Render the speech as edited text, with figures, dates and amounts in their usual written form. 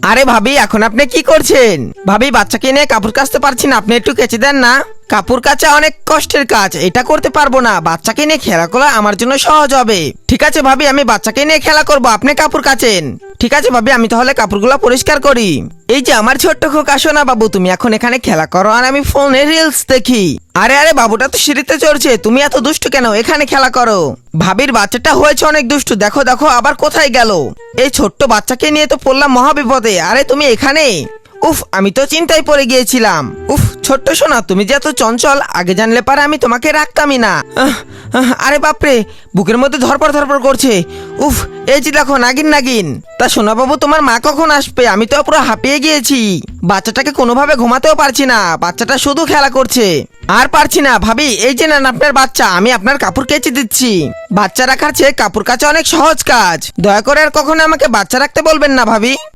আরে ভাবি, এখন আপনি কি করছেন? ভাবি, বাচ্চাকে নিয়ে কাপড় কাচতে পারছি না, আপনি একটু কেচে দেন না। কাপড় কাচা অনেক কষ্টের কাজ, এটা করতে পারবো না। বাচ্চাকে নিয়ে খেলা করা আমার জন্য সহজ হবে। ঠিক আছে ভাবি, আমি বাচ্চাকে নিয়ে খেলা করব, আপনি কাপড় কাচেন। ঠিক আছে ভাবি, আমি তাহলে কাপড়গুলো পরিষ্কার করি। এই যে আমার ছোট্ট খোকা, সোনা বাবু, তুমি এখন এখানে খেলা করো আর আমি ফোনে রিলস দেখি। আরে আরে, বাবুটা তো সিঁড়িতে চড়ছে, তুমি এত দুষ্টু কেন? এখানে খেলা করো। ভাবির বাচ্চাটা হয়েছে অনেক দুষ্টু, দেখো দেখো আবার কোথায় গেল। এই ছোট্ট বাচ্চাকে নিয়ে তো পড়লাম মহাবিপদে। আরে তুমি এখানে? উফ, আমি তো চিন্তায় পড়ে গিয়েছিলাম। উফ, ছোট্ট সোনা, তুমি যে এত চঞ্চল, আগে জানলে পারে আমি তোমাকে রাখতামই না। আরে বাপরে, বুকের মধ্যে ধরপড় ধরপড় করছে। উফ, এই যে দেখো নাগিন নাগিন। তা সোনা বাবু, তোমার মা কখন আসবে? আমি তো পুরো হাঁপিয়ে গিয়েছি। বাচ্চাটাকে কোনোভাবে ঘুমাতেও পারছি না, বাচ্চাটা শুধু খেলা করছে। আর পারছি না ভাবি, এই যে নেন আপনার বাচ্চা, আমি আপনার কাপড় কেচে দিচ্ছি। বাচ্চা রাখার চেয়ে কাপড় কাচা অনেক সহজ কাজ। দয়া করে আর কখনো আমাকে বাচ্চা রাখতে বলবেন না ভাবি।